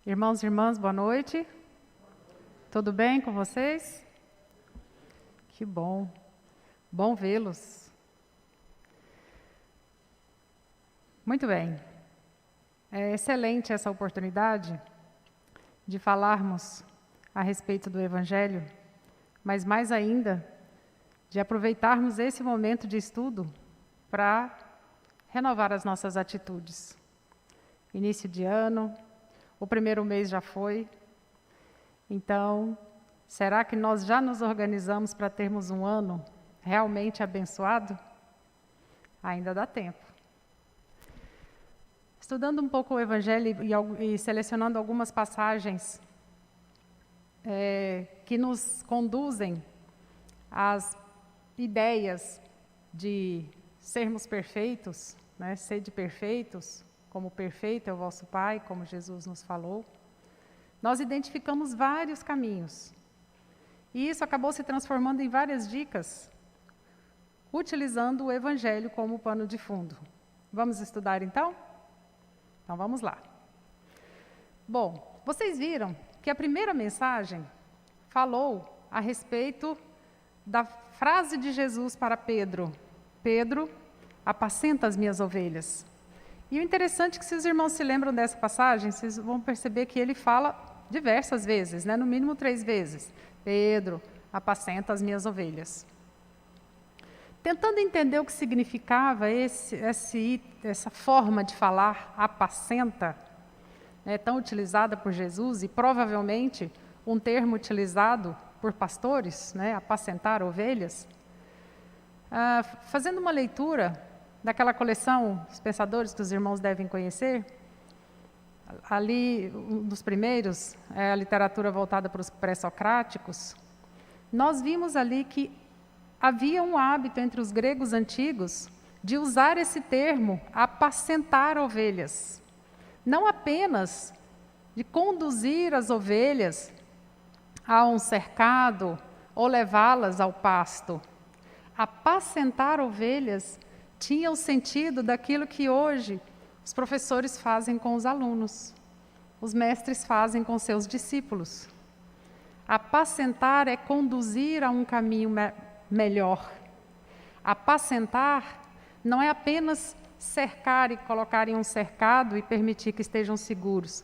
Irmãos e irmãs, boa noite. Tudo bem com vocês? Que bom. Bom vê-los. Muito bem. É excelente essa oportunidade de falarmos a respeito do Evangelho, mas mais ainda, de aproveitarmos esse momento de estudo para renovar as nossas atitudes. Início de ano, o primeiro mês já foi. Então, será que nós já nos organizamos para termos um ano realmente abençoado? Ainda dá tempo. Estudando um pouco o Evangelho e selecionando algumas passagens que nos conduzem às ideias de sermos perfeitos, né? Sede perfeitos, como perfeito é o vosso Pai, como Jesus nos falou. Nós identificamos vários caminhos. E isso acabou se transformando em várias dicas, utilizando o Evangelho como pano de fundo. Vamos estudar então? Então vamos lá. Bom, vocês viram que a primeira mensagem falou a respeito da frase de Jesus para Pedro: Pedro, apacenta as minhas ovelhas. E o interessante é que, se os irmãos se lembram dessa passagem, vocês vão perceber que ele fala diversas vezes, né? No mínimo 3 vezes. Pedro, apacenta as minhas ovelhas. Tentando entender o que significava essa forma de falar, apacenta, né, tão utilizada por Jesus, e provavelmente um termo utilizado por pastores, né, apacentar ovelhas, fazendo uma leitura daquela coleção, os pensadores que os irmãos devem conhecer, ali, um dos primeiros, a literatura voltada para os pré-socráticos, nós vimos ali que havia um hábito entre os gregos antigos de usar esse termo, apacentar ovelhas. Não apenas de conduzir as ovelhas a um cercado ou levá-las ao pasto. Apacentar ovelhas tinha o sentido daquilo que hoje os professores fazem com os alunos, os mestres fazem com seus discípulos. Apacentar é conduzir a um caminho melhor. Apacentar não é apenas cercar e colocar em um cercado e permitir que estejam seguros.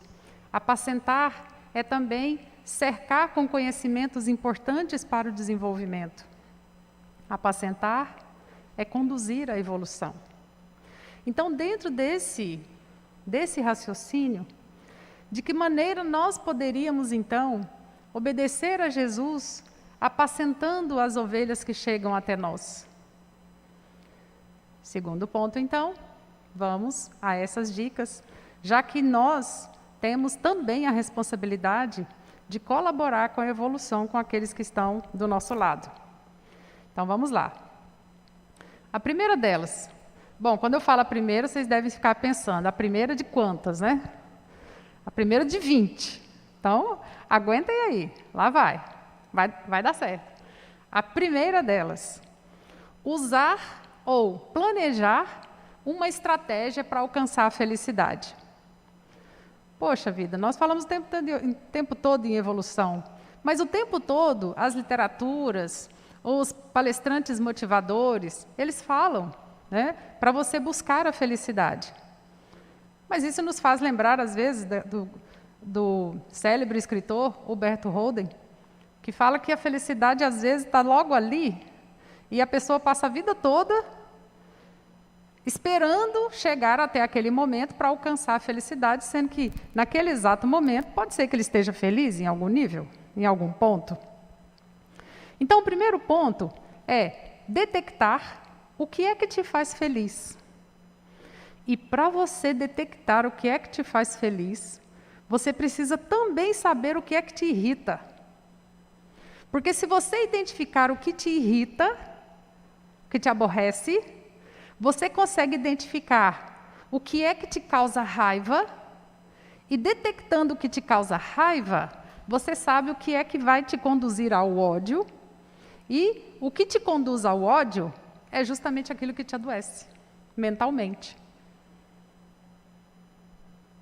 Apacentar é também cercar com conhecimentos importantes para o desenvolvimento. Apacentar é conduzir a evolução. Então, dentro desse raciocínio, de que maneira nós poderíamos, então, obedecer a Jesus, apacentando as ovelhas que chegam até nós? Segundo ponto, então, vamos a essas dicas, já que nós temos também a responsabilidade de colaborar com a evolução com aqueles que estão do nosso lado. Então, vamos lá. A primeira delas, bom, quando eu falo a primeira, vocês devem ficar pensando, a primeira de quantas, né? A primeira de 20. Então, aguentem aí, lá vai dar certo. A primeira delas, usar ou planejar uma estratégia para alcançar a felicidade. Poxa vida, nós falamos o tempo todo em evolução, mas o tempo todo as literaturas, os palestrantes motivadores, eles falam, né, para você buscar a felicidade. Mas isso nos faz lembrar, às vezes, do célebre escritor Huberto Holden, que fala que a felicidade, às vezes, está logo ali, e a pessoa passa a vida toda esperando chegar até aquele momento para alcançar a felicidade, sendo que, naquele exato momento, pode ser que ele esteja feliz em algum nível, em algum ponto. Então, o primeiro ponto é detectar o que é que te faz feliz. E para você detectar o que é que te faz feliz, você precisa também saber o que é que te irrita. Porque se você identificar o que te irrita, o que te aborrece, você consegue identificar o que é que te causa raiva, e detectando o que te causa raiva, você sabe o que é que vai te conduzir ao ódio, e o que te conduz ao ódio é justamente aquilo que te adoece, mentalmente.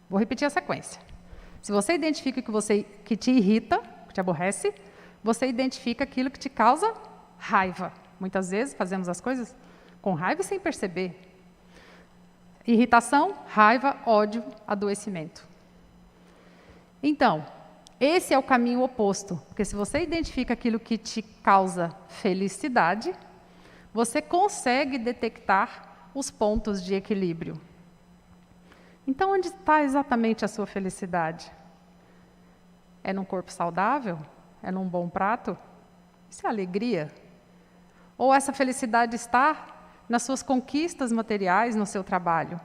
Vou repetir a sequência. Se você identifica que te irrita, que te aborrece, você identifica aquilo que te causa raiva. Muitas vezes fazemos as coisas com raiva sem perceber. Irritação, raiva, ódio, adoecimento. Então, esse é o caminho oposto, porque se você identifica aquilo que te causa felicidade, você consegue detectar os pontos de equilíbrio. Então, onde está exatamente a sua felicidade? É num corpo saudável? É num bom prato? Isso é alegria? Ou essa felicidade está nas suas conquistas materiais, no seu trabalho?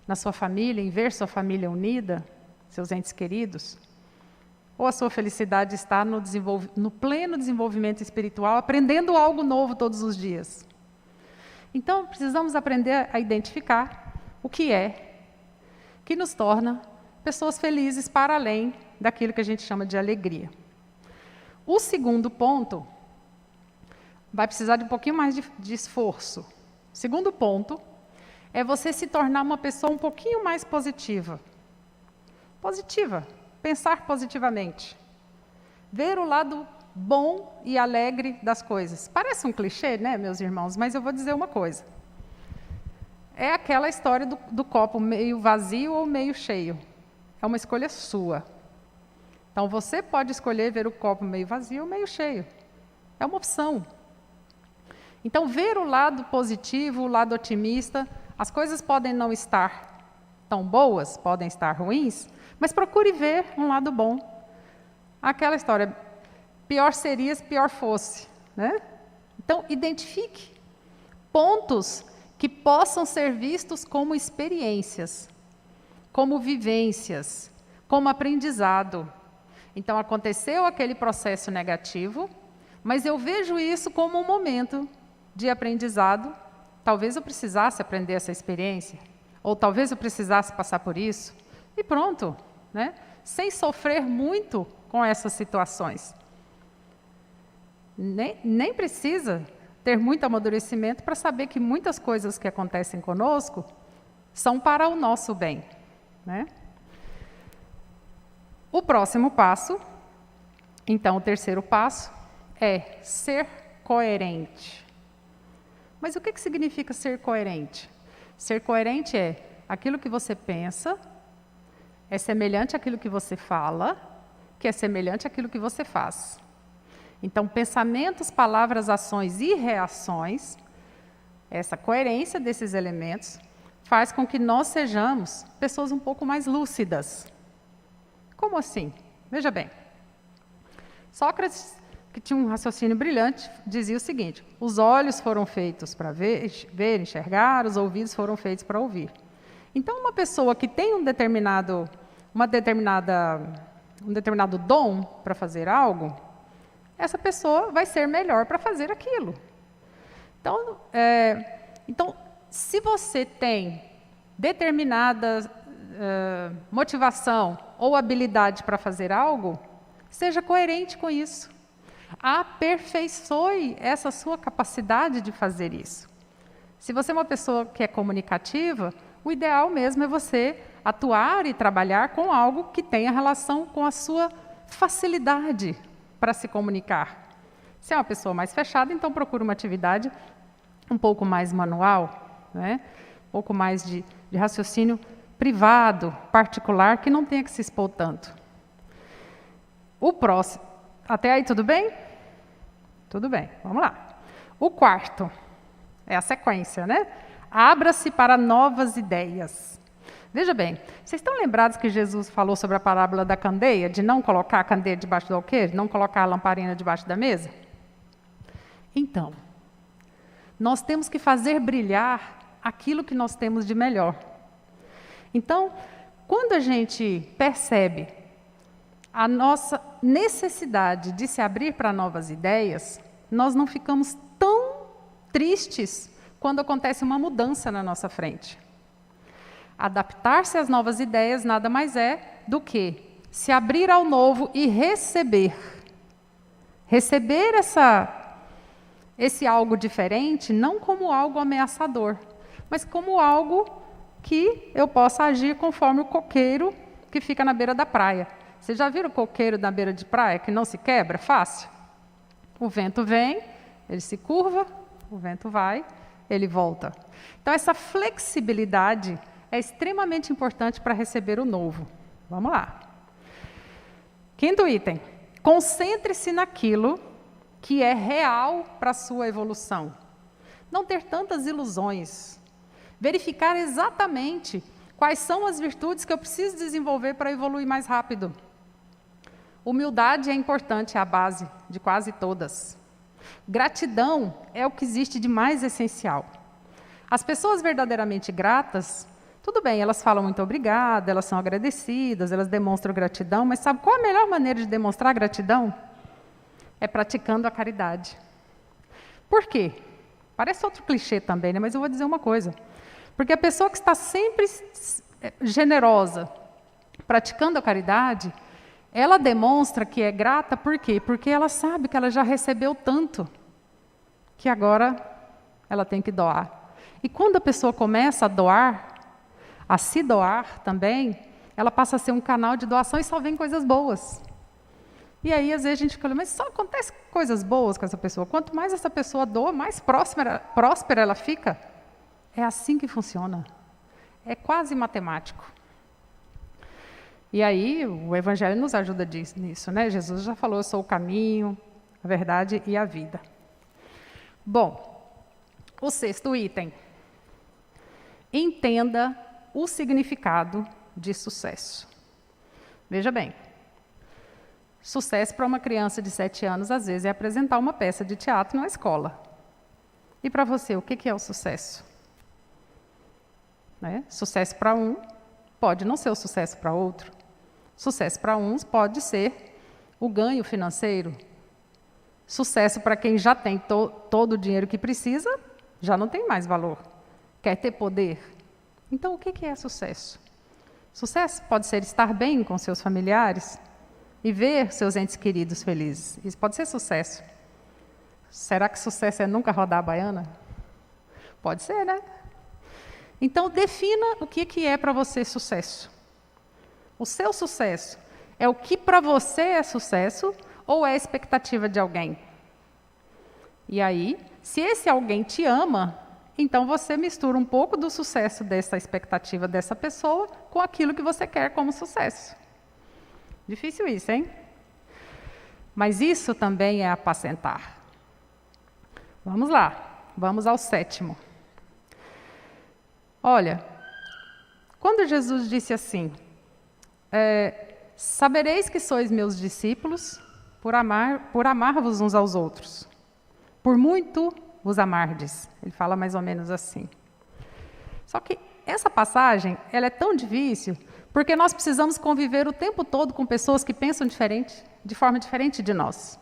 Na sua família, em ver sua família unida, seus entes queridos? Ou a sua felicidade está no pleno desenvolvimento espiritual, aprendendo algo novo todos os dias? Então, precisamos aprender a identificar o que nos torna pessoas felizes para além daquilo que a gente chama de alegria. O segundo ponto vai precisar de um pouquinho mais de esforço. O segundo ponto é você se tornar uma pessoa um pouquinho mais positiva. Positiva, pensar positivamente. Ver o lado bom e alegre das coisas. Parece um clichê, né, meus irmãos? Mas eu vou dizer uma coisa. É aquela história do copo meio vazio ou meio cheio. É uma escolha sua. Então, você pode escolher ver o copo meio vazio ou meio cheio. É uma opção. Então, ver o lado positivo, o lado otimista, as coisas podem não estar tão boas, podem estar ruins, mas procure ver um lado bom. Aquela história, pior seria se pior fosse, né? Então, identifique pontos que possam ser vistos como experiências, como vivências, como aprendizado. Então, aconteceu aquele processo negativo, mas eu vejo isso como um momento de aprendizado. Talvez eu precisasse aprender essa experiência, ou talvez eu precisasse passar por isso, e pronto, né? Sem sofrer muito com essas situações. Nem precisa ter muito amadurecimento para saber que muitas coisas que acontecem conosco são para o nosso bem, né? O próximo passo, então o terceiro passo, é ser coerente. Mas o que significa ser coerente? Ser coerente é aquilo que você pensa, é semelhante àquilo que você fala, que é semelhante àquilo que você faz. Então, pensamentos, palavras, ações e reações, essa coerência desses elementos, faz com que nós sejamos pessoas um pouco mais lúcidas. Como assim? Veja bem, Sócrates, que tinha um raciocínio brilhante, dizia o seguinte: os olhos foram feitos para ver, enxergar, os ouvidos foram feitos para ouvir. Então, uma pessoa que tem um determinado dom para fazer algo, essa pessoa vai ser melhor para fazer aquilo. Então, se você tem determinada motivação ou habilidade para fazer algo, seja coerente com isso. Aperfeiçoe essa sua capacidade de fazer isso. Se você é uma pessoa que é comunicativa, o ideal mesmo é você atuar e trabalhar com algo que tenha relação com a sua facilidade para se comunicar. Se é uma pessoa mais fechada, então procura uma atividade um pouco mais manual, né? Um pouco mais de raciocínio privado, particular, que não tenha que se expor tanto. O próximo. Até aí tudo bem? Tudo bem, vamos lá. O quarto é a sequência, né? Abra-se para novas ideias. Veja bem, vocês estão lembrados que Jesus falou sobre a parábola da candeia, de não colocar a candeia debaixo do alqueire, não colocar a lamparina debaixo da mesa? Então, nós temos que fazer brilhar aquilo que nós temos de melhor. Então, quando a gente percebe a nossa necessidade de se abrir para novas ideias, nós não ficamos tão tristes quando acontece uma mudança na nossa frente. Adaptar-se às novas ideias nada mais é do que se abrir ao novo e receber. Receber esse algo diferente não como algo ameaçador, mas como algo que eu possa agir conforme o coqueiro que fica na beira da praia. Vocês já viram o coqueiro na beira de praia que não se quebra? Fácil. O vento vem, ele se curva, o vento vai, ele volta. Então, essa flexibilidade é extremamente importante para receber o novo. Vamos lá. Quinto item. Concentre-se naquilo que é real para a sua evolução. Não ter tantas ilusões. Verificar exatamente quais são as virtudes que eu preciso desenvolver para evoluir mais rápido. Humildade é importante, é a base de quase todas. Gratidão é o que existe de mais essencial. As pessoas verdadeiramente gratas, tudo bem, elas falam muito obrigada, elas são agradecidas, elas demonstram gratidão, mas sabe qual a melhor maneira de demonstrar gratidão? É praticando a caridade. Por quê? Parece outro clichê também, né? Mas eu vou dizer uma coisa. Porque a pessoa que está sempre generosa, praticando a caridade, ela demonstra que é grata, por quê? Porque ela sabe que ela já recebeu tanto, que agora ela tem que doar. E quando a pessoa começa a doar, a se doar também, ela passa a ser um canal de doação e só vem coisas boas. E aí, às vezes, a gente fica, mas só acontece coisas boas com essa pessoa. Quanto mais essa pessoa doa, mais próspera ela fica. É assim que funciona. É quase matemático. E aí, o Evangelho nos ajuda nisso, né? Jesus já falou, eu sou o caminho, a verdade e a vida. Bom, o sexto item. Entenda o significado de sucesso. Veja bem, sucesso para uma criança de 7 anos, às vezes, é apresentar uma peça de teatro na escola. E para você, o que é o sucesso? Né? Sucesso para um pode não ser o sucesso para outro. Sucesso para uns pode ser o ganho financeiro. Sucesso para quem já tem todo o dinheiro que precisa, já não tem mais valor. Quer ter poder? Então, o que é sucesso? Sucesso pode ser estar bem com seus familiares e ver seus entes queridos felizes. Isso pode ser sucesso. Será que sucesso é nunca rodar a baiana? Pode ser, né? Então, defina o que é para você sucesso. O seu sucesso é o que para você é sucesso ou é a expectativa de alguém? E aí, se esse alguém te ama, então você mistura um pouco do sucesso dessa expectativa dessa pessoa com aquilo que você quer como sucesso. Difícil isso, hein? Mas isso também é apacentar. Vamos lá, vamos ao sétimo. Olha, quando Jesus disse assim, sabereis que sois meus discípulos por amar-vos uns aos outros. Por muito vos amardes. Ele fala mais ou menos assim. Só que essa passagem, ela é tão difícil, porque nós precisamos conviver o tempo todo com pessoas que pensam diferente, de forma diferente de nós.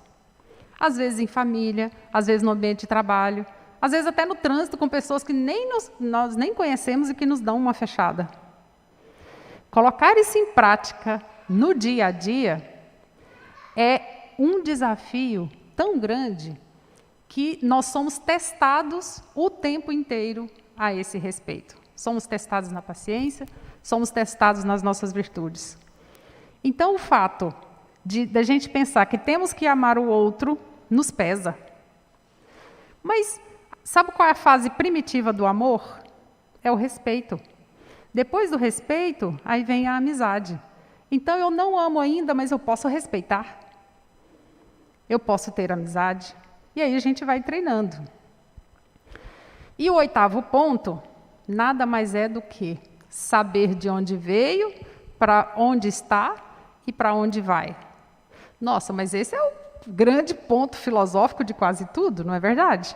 Às vezes em família, às vezes no ambiente de trabalho, às vezes até no trânsito com pessoas que nós nem conhecemos e que nos dão uma fechada. Colocar isso em prática no dia a dia é um desafio tão grande que nós somos testados o tempo inteiro a esse respeito. Somos testados na paciência, somos testados nas nossas virtudes. Então, o fato de a gente pensar que temos que amar o outro nos pesa. Mas sabe qual é a fase primitiva do amor? É o respeito. Depois do respeito, aí vem a amizade. Então, eu não amo ainda, mas eu posso respeitar. Eu posso ter amizade. E aí a gente vai treinando. E o oitavo ponto, nada mais é do que saber de onde veio, para onde está e para onde vai. Nossa, mas esse é o grande ponto filosófico de quase tudo, não é verdade?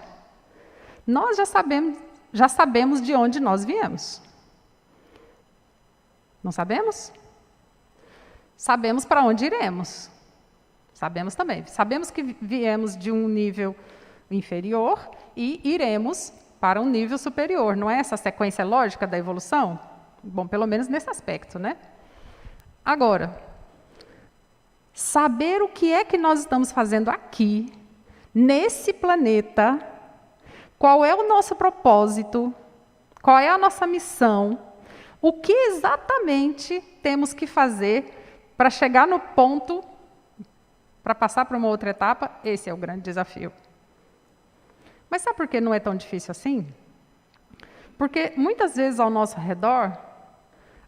Nós já sabemos de onde nós viemos. Não sabemos? Sabemos para onde iremos. Sabemos também. Sabemos que viemos de um nível inferior e iremos para um nível superior. Não é essa a sequência lógica da evolução? Bom, pelo menos nesse aspecto, né? Agora, saber o que é que nós estamos fazendo aqui, nesse planeta, qual é o nosso propósito, qual é a nossa missão, O que exatamente temos que fazer para chegar no ponto, para passar para uma outra etapa? Esse é o grande desafio. Mas sabe por que não é tão difícil assim? Porque muitas vezes ao nosso redor,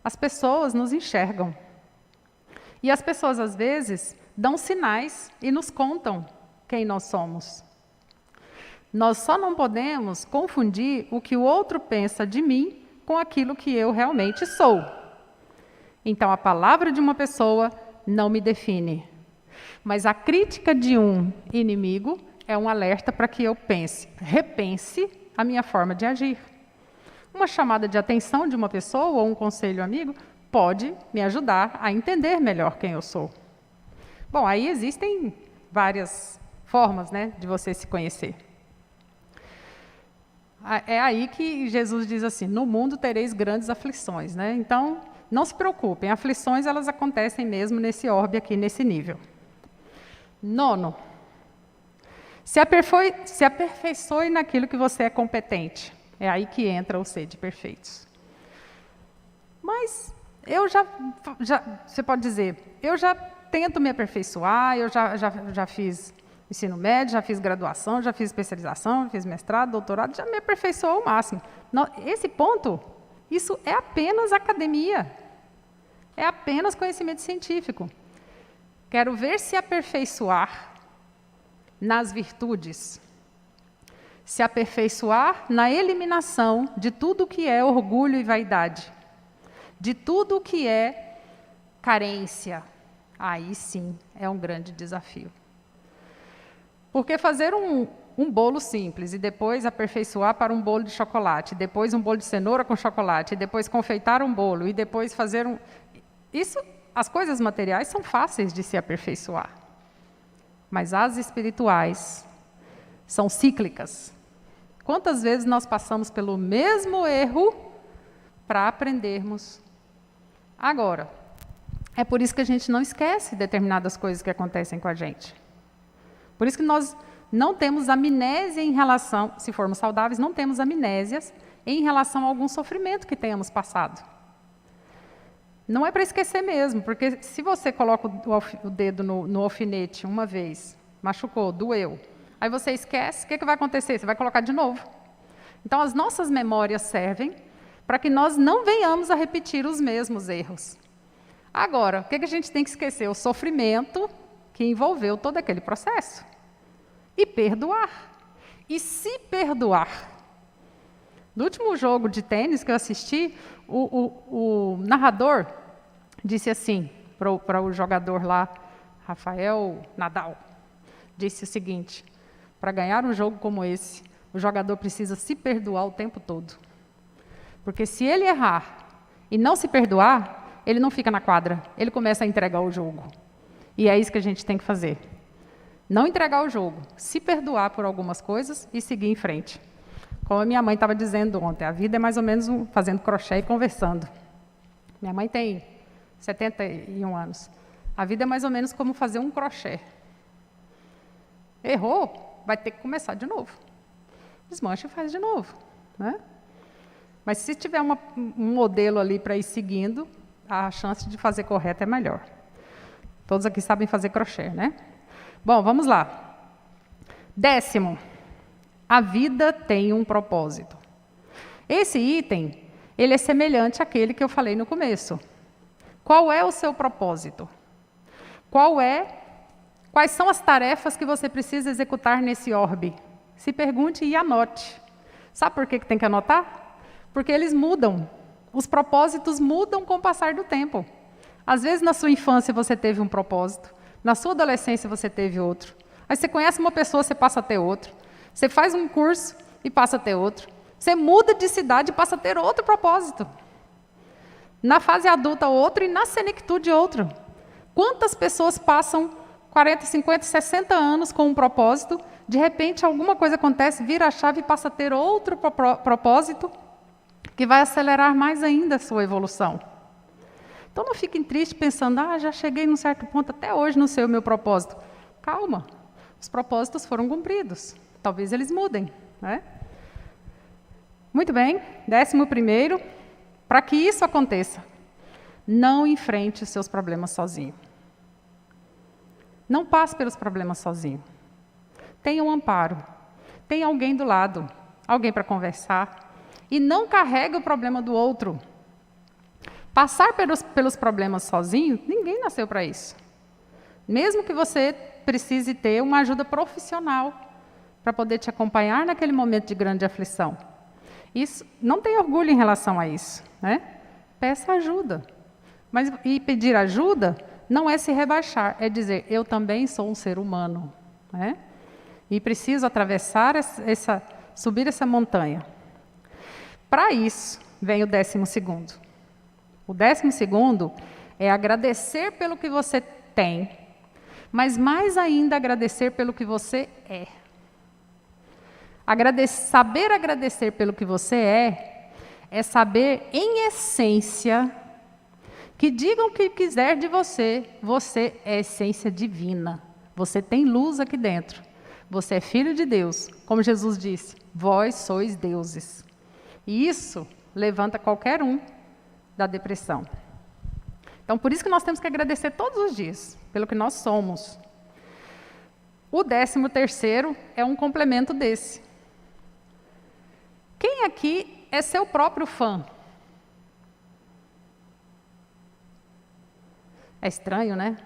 as pessoas nos enxergam. E as pessoas, às vezes, dão sinais e nos contam quem nós somos. Nós só não podemos confundir o que o outro pensa de mim com aquilo que eu realmente sou. Então, a palavra de uma pessoa não me define. Mas a crítica de um inimigo é um alerta para que eu repense a minha forma de agir. Uma chamada de atenção de uma pessoa ou um conselho amigo pode me ajudar a entender melhor quem eu sou. Bom, aí existem várias formas, né, de você se conhecer. É aí que Jesus diz assim, no mundo tereis grandes aflições, né? Então, não se preocupem, aflições elas acontecem mesmo nesse orbe aqui, nesse nível. 9, se aperfeiçoe naquilo que você é competente. É aí que entra o ser de perfeitos. Mas eu você pode dizer, eu já tento me aperfeiçoar, eu já fiz ensino médio, já fiz graduação, já fiz especialização, já fiz mestrado, doutorado, já me aperfeiçoou ao máximo. Não, esse ponto, isso é apenas academia. É apenas conhecimento científico. Quero ver se aperfeiçoar nas virtudes. Se aperfeiçoar na eliminação de tudo que é orgulho e vaidade. De tudo que é carência. Aí sim é um grande desafio. Porque fazer um bolo simples e depois aperfeiçoar para um bolo de chocolate, depois um bolo de cenoura com chocolate, e depois confeitar um bolo, e depois fazer as coisas materiais são fáceis de se aperfeiçoar. Mas as espirituais são cíclicas. Quantas vezes nós passamos pelo mesmo erro para aprendermos? Agora, é por isso que a gente não esquece determinadas coisas que acontecem com a gente. Por isso que nós não temos amnésia em relação, se formos saudáveis, não temos amnésias em relação a algum sofrimento que tenhamos passado. Não é para esquecer mesmo, porque se você coloca o dedo no alfinete uma vez, machucou, doeu, aí você esquece, o que vai acontecer? Você vai colocar de novo. Então, as nossas memórias servem para que nós não venhamos a repetir os mesmos erros. Agora, o que a gente tem que esquecer? O sofrimento que envolveu todo aquele processo. E perdoar. E se perdoar. No último jogo de tênis que eu assisti, o narrador disse assim, para o jogador lá, Rafael Nadal, disse o seguinte, para ganhar um jogo como esse, o jogador precisa se perdoar o tempo todo. Porque se ele errar e não se perdoar, ele não fica na quadra, ele começa a entregar o jogo. E é isso que a gente tem que fazer. Não entregar o jogo, se perdoar por algumas coisas e seguir em frente. Como a minha mãe estava dizendo ontem, a vida é mais ou menos fazendo crochê e conversando. Minha mãe tem 71 anos. A vida é mais ou menos como fazer um crochê. Errou, vai ter que começar de novo. Desmancha e faz de novo. Né? Mas se tiver um modelo ali para ir seguindo, a chance de fazer correto é melhor. Todos aqui sabem fazer crochê, né? Bom, vamos lá. 10º, a vida tem um propósito. Esse item, ele é semelhante àquele que eu falei no começo. Qual é o seu propósito? Quais são as tarefas que você precisa executar nesse orbe? Se pergunte e anote. Sabe por que tem que anotar? Porque eles mudam. Os propósitos mudam com o passar do tempo. Às vezes, na sua infância, você teve um propósito. Na sua adolescência, você teve outro. Aí você conhece uma pessoa, você passa a ter outro. Você faz um curso e passa a ter outro. Você muda de cidade e passa a ter outro propósito. Na fase adulta, outro, e na senectude, outro. Quantas pessoas passam 40, 50, 60 anos com um propósito, de repente alguma coisa acontece, vira a chave e passa a ter outro propósito, que vai acelerar mais ainda a sua evolução. Então não fiquem tristes pensando, já cheguei num certo ponto, até hoje não sei o meu propósito. Calma, os propósitos foram cumpridos. Talvez eles mudem. Né? Muito bem, 11º, para que isso aconteça, não enfrente os seus problemas sozinho. Não passe pelos problemas sozinho. Tenha um amparo. Tenha alguém do lado, alguém para conversar. E não carregue o problema do outro. Passar pelos problemas sozinho, ninguém nasceu para isso. Mesmo que você precise ter uma ajuda profissional para poder te acompanhar naquele momento de grande aflição. Isso, não tenha orgulho em relação a isso, né? Peça ajuda. E pedir ajuda não é se rebaixar, é dizer, eu também sou um ser humano, né? E preciso atravessar subir essa montanha. Para isso, vem o 12º. O 12º é agradecer pelo que você tem, mas mais ainda agradecer pelo que você é. Saber agradecer pelo que você é saber, em essência, que digam o que quiser de você, você é essência divina. Você tem luz aqui dentro. Você é filho de Deus. Como Jesus disse, vós sois deuses. E isso levanta qualquer um da depressão. Então, por isso que nós temos que agradecer todos os dias, pelo que nós somos. O 13º é um complemento desse. Quem aqui é seu próprio fã? É estranho, né?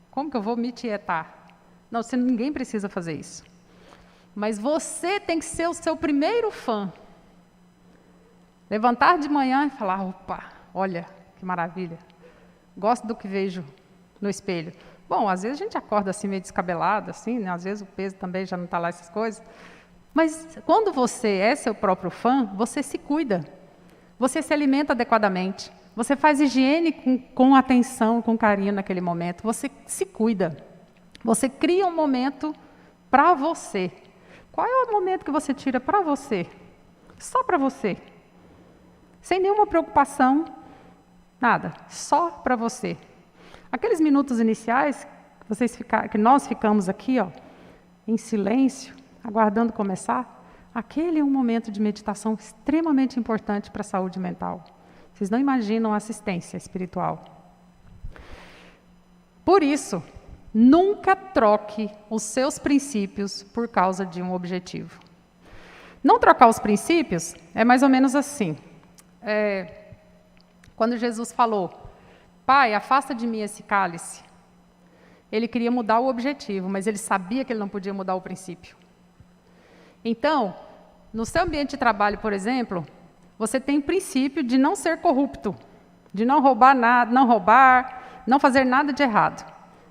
Como que eu vou me tietar? Não, ninguém precisa fazer isso. Mas você tem que ser o seu primeiro fã. Levantar de manhã e falar, opa, olha, que maravilha. Gosto do que vejo no espelho. Bom, às vezes a gente acorda assim meio descabelado, assim, né? Às vezes o peso também já não está lá, essas coisas. Mas quando você é seu próprio fã, você se cuida. Você se alimenta adequadamente. Você faz higiene com atenção, com carinho naquele momento. Você se cuida. Você cria um momento para você. Qual é o momento que você tira para você? Só para você. Sem nenhuma preocupação, nada. Só para você. Aqueles minutos iniciais que nós ficamos aqui, ó, em silêncio, aguardando começar, aquele é um momento de meditação extremamente importante para a saúde mental. Vocês não imaginam a assistência espiritual. Por isso, nunca troque os seus princípios por causa de um objetivo. Não trocar os princípios é mais ou menos assim. Quando Jesus falou, Pai, afasta de mim esse cálice, ele queria mudar o objetivo, mas ele sabia que ele não podia mudar o princípio. Então, no seu ambiente de trabalho, por exemplo, você tem o princípio de não ser corrupto, de não roubar nada, não fazer nada de errado.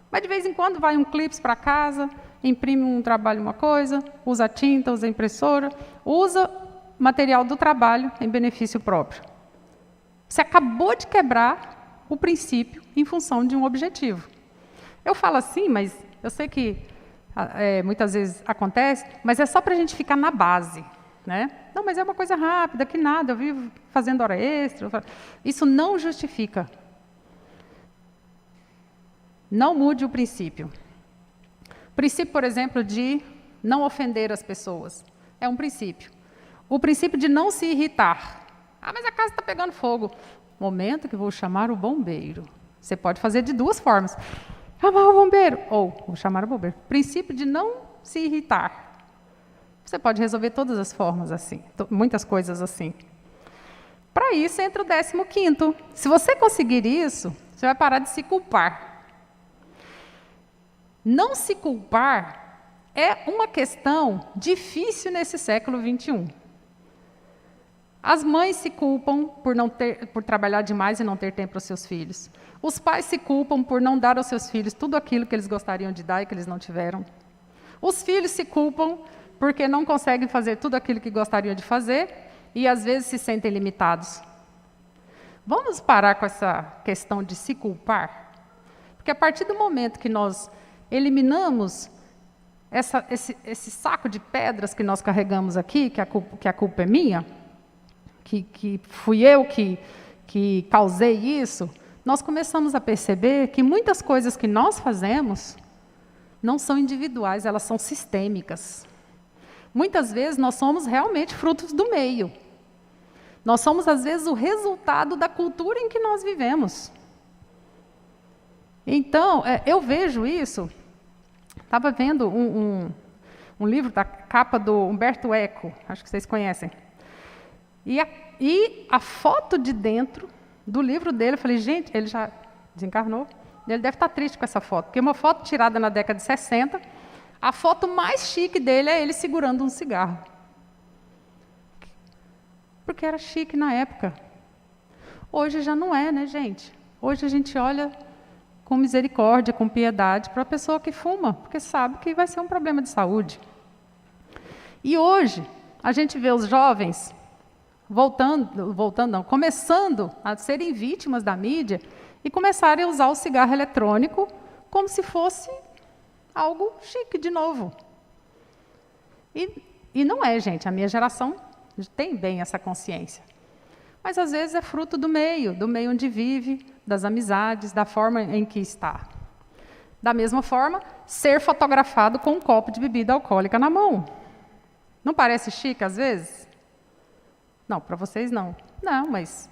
Mas de vez em quando vai um clipe para casa, imprime um trabalho, uma coisa, usa tinta, usa impressora, usa material do trabalho em benefício próprio. Você acabou de quebrar o princípio em função de um objetivo. Eu falo assim, mas eu sei que muitas vezes acontece, mas é só para a gente ficar na base. Né? Não, mas é uma coisa rápida, que nada, eu vivo fazendo hora extra. Isso não justifica. Não mude o princípio. O princípio, por exemplo, de não ofender as pessoas. É um princípio. O princípio de não se irritar. Ah, mas a casa está pegando fogo. Momento que vou chamar o bombeiro. Você pode fazer de duas formas. Chamar o bombeiro. Ou vou chamar o bombeiro. Princípio de não se irritar. Você pode resolver todas as formas assim, muitas coisas assim. Para isso entra o 15º. Se você conseguir isso, você vai parar de se culpar. Não se culpar é uma questão difícil nesse século 21. As mães se culpam por trabalhar demais e não ter tempo para os seus filhos. Os pais se culpam por não dar aos seus filhos tudo aquilo que eles gostariam de dar e que eles não tiveram. Os filhos se culpam porque não conseguem fazer tudo aquilo que gostariam de fazer e, às vezes, se sentem limitados. Vamos parar com essa questão de se culpar? Porque, a partir do momento que nós eliminamos esse saco de pedras que nós carregamos aqui, que a culpa é minha, que fui eu que causei isso, nós começamos a perceber que muitas coisas que nós fazemos não são individuais, elas são sistêmicas. Muitas vezes nós somos realmente frutos do meio. Nós somos, às vezes, o resultado da cultura em que nós vivemos. Então, eu vejo isso. Estava vendo um livro da capa do Umberto Eco, acho que vocês conhecem. E a foto de dentro do livro dele, eu falei, gente, ele já desencarnou, ele deve estar triste com essa foto, porque uma foto tirada na década de 60, a foto mais chique dele é ele segurando um cigarro. Porque era chique na época. Hoje já não é, né, gente? Hoje a gente olha com misericórdia, com piedade para a pessoa que fuma, porque sabe que vai ser um problema de saúde. E hoje, a gente vê os jovens começando a serem vítimas da mídia e começarem a usar o cigarro eletrônico como se fosse algo chique de novo. E não é, gente, a minha geração tem bem essa consciência. Mas às vezes é fruto do meio onde vive, das amizades, da forma em que está. Da mesma forma, ser fotografado com um copo de bebida alcoólica na mão. Não parece chique às vezes? Não, para vocês não. Não, mas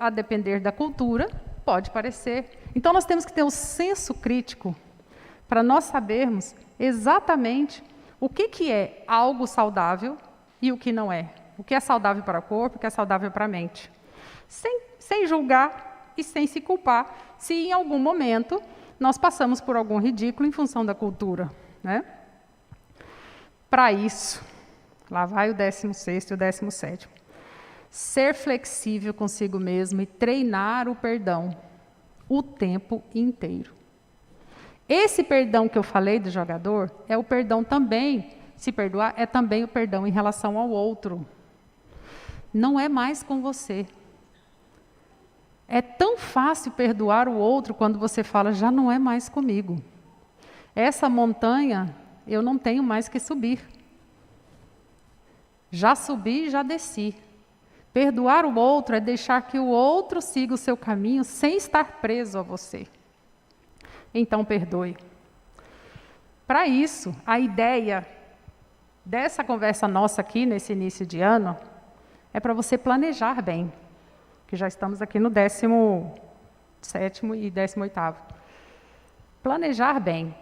a depender da cultura, pode parecer. Então nós temos que ter o senso crítico para nós sabermos exatamente o que é algo saudável e o que não é. O que é saudável para o corpo, o que é saudável para a mente. Sem julgar e sem se culpar, se em algum momento nós passamos por algum ridículo em função da cultura, né? Para isso, lá vai o 16º e o 17º. Ser flexível consigo mesmo e treinar o perdão o tempo inteiro. Esse perdão que eu falei do jogador é o perdão também, se perdoar, é também o perdão em relação ao outro. Não é mais com você. É tão fácil perdoar o outro quando você fala, já não é mais comigo. Essa montanha eu não tenho mais que subir. Já subi, já desci. Perdoar o outro é deixar que o outro siga o seu caminho sem estar preso a você. Então, perdoe. Para isso, a ideia dessa conversa nossa aqui, nesse início de ano, é para você planejar bem, que já estamos aqui no 17º e 18º. Planejar bem.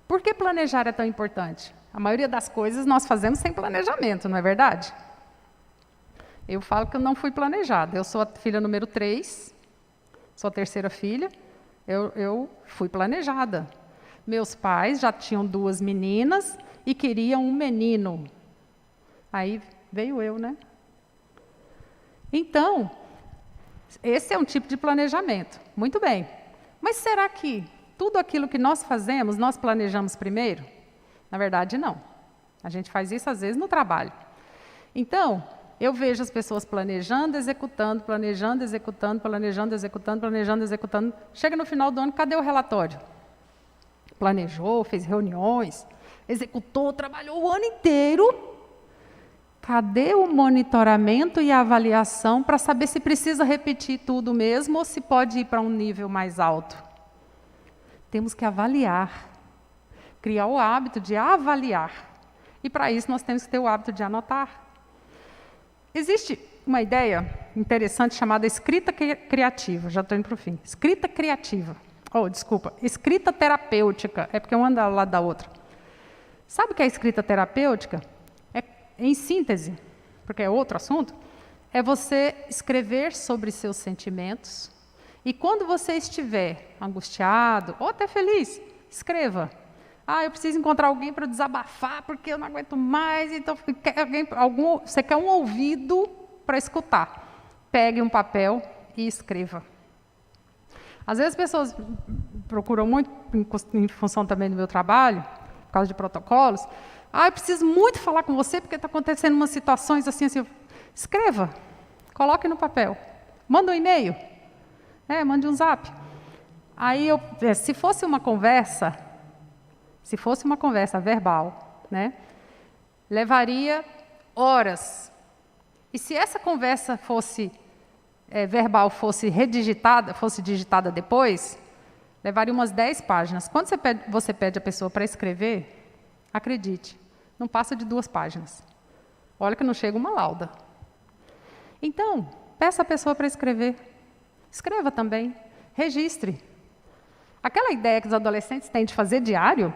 Por que planejar é tão importante? A maioria das coisas nós fazemos sem planejamento, não é verdade? Eu falo que eu não fui planejada. Eu sou a filha número 3, sou a terceira filha, eu fui planejada. Meus pais já tinham 2 meninas e queriam um menino. Aí veio eu, né? Então, esse é um tipo de planejamento. Muito bem. Mas será que tudo aquilo que nós fazemos, nós planejamos primeiro? Na verdade, não. A gente faz isso, às vezes, no trabalho. Então, eu vejo as pessoas planejando, executando, planejando, executando, planejando, executando, planejando, executando. Chega no final do ano, cadê o relatório? Planejou, fez reuniões, executou, trabalhou o ano inteiro. Cadê o monitoramento e a avaliação para saber se precisa repetir tudo mesmo ou se pode ir para um nível mais alto? Temos que avaliar, criar o hábito de avaliar. E para isso nós temos que ter o hábito de anotar. Existe uma ideia interessante chamada escrita criativa, já estou indo para o fim. Escrita criativa. Escrita terapêutica, é porque uma anda ao lado da outra. Sabe o que é escrita terapêutica? Em síntese, porque é outro assunto, é você escrever sobre seus sentimentos e quando você estiver angustiado ou até feliz, escreva. Eu preciso encontrar alguém para desabafar porque eu não aguento mais, então você quer um ouvido para escutar. Pegue um papel e escreva. Às vezes as pessoas procuram muito, em função também do meu trabalho, por causa de protocolos, eu preciso muito falar com você porque está acontecendo umas situações assim. Escreva, coloque no papel, manda um e-mail, mande um zap. Aí, se fosse uma conversa verbal, né, levaria horas. E se essa conversa verbal fosse digitada depois, levaria umas 10 páginas. Quando você pede a pessoa para escrever, acredite, não passa de 2 páginas. Olha que não chega uma lauda. Então, peça a pessoa para escrever. Escreva também. Registre. Aquela ideia que os adolescentes têm de fazer diário,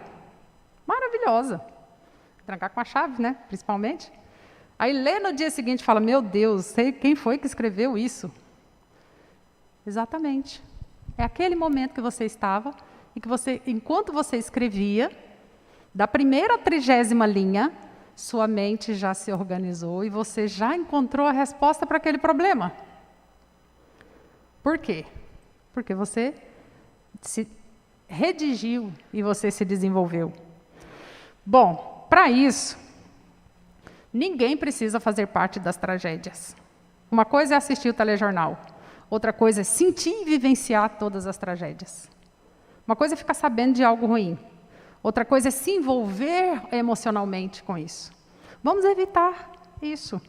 maravilhosa. Trancar com a chave, né? Principalmente. Aí lê no dia seguinte e fala, meu Deus, sei quem foi que escreveu isso. Exatamente. É aquele momento que você estava e que você, enquanto você escrevia, da primeira à 30ª linha, sua mente já se organizou e você já encontrou a resposta para aquele problema. Por quê? Porque você se redigiu e você se desenvolveu. Bom, para isso, ninguém precisa fazer parte das tragédias. Uma coisa é assistir o telejornal, outra coisa é sentir e vivenciar todas as tragédias. Uma coisa é ficar sabendo de algo ruim, outra coisa é se envolver emocionalmente com isso. Vamos evitar isso,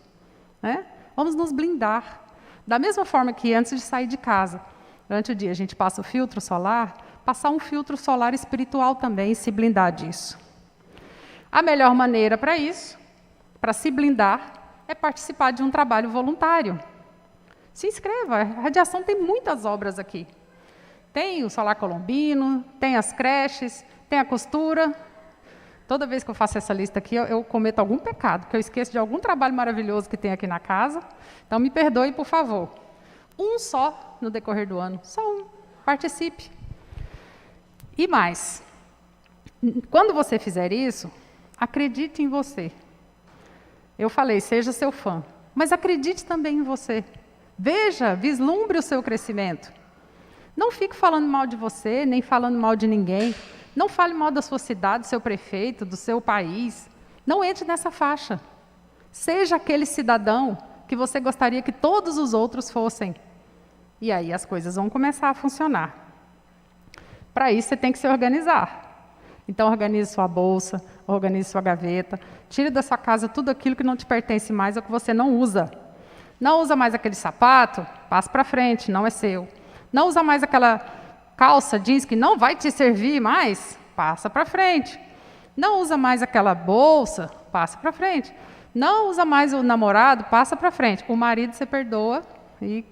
né? Vamos nos blindar. Da mesma forma que antes de sair de casa, durante o dia a gente passa o filtro solar, passar um filtro solar espiritual também e se blindar disso. A melhor maneira para isso, para se blindar, é participar de um trabalho voluntário. Se inscreva, a Radiação tem muitas obras aqui. Tem o Solar Colombino, tem as creches, tem a costura. Toda vez que eu faço essa lista aqui, eu cometo algum pecado, que eu esqueço de algum trabalho maravilhoso que tem aqui na casa. Então, me perdoe, por favor. Um só no decorrer do ano, só um. Participe. E mais, quando você fizer isso, acredite em você. Eu falei, seja seu fã, mas acredite também em você. Veja, vislumbre o seu crescimento. Não fique falando mal de você, nem falando mal de ninguém. Não fale mal da sua cidade, do seu prefeito, do seu país. Não entre nessa faixa. Seja aquele cidadão que você gostaria que todos os outros fossem. E aí as coisas vão começar a funcionar. Para isso, você tem que se organizar. Então, organize sua bolsa, organize sua gaveta, tire da sua casa tudo aquilo que não te pertence mais ou que você não usa. Não usa mais aquele sapato, passe para frente, não é seu. Não usa mais aquela calça jeans que não vai te servir mais, passa para frente. Não usa mais aquela bolsa, passa para frente. Não usa mais o namorado, passa para frente. O marido você perdoa e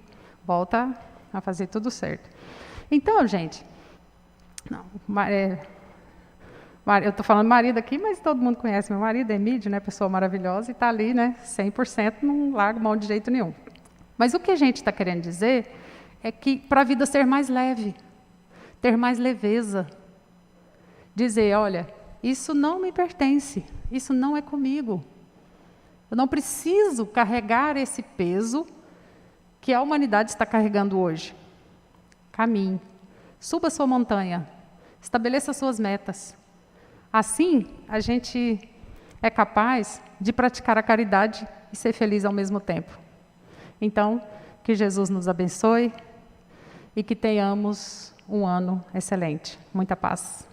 volta a fazer tudo certo. Então, gente, eu estou falando marido aqui, mas todo mundo conhece meu marido, Emílio, né, pessoa maravilhosa, e está ali, né, 100%, não largo mão de jeito nenhum. Mas o que a gente está querendo dizer é que para a vida ser mais leve, ter mais leveza, dizer, olha, isso não me pertence, isso não é comigo. Eu não preciso carregar esse peso que a humanidade está carregando hoje. Caminhe, suba sua montanha, estabeleça suas metas. Assim, a gente é capaz de praticar a caridade e ser feliz ao mesmo tempo. Então, que Jesus nos abençoe e que tenhamos um ano excelente. Muita paz.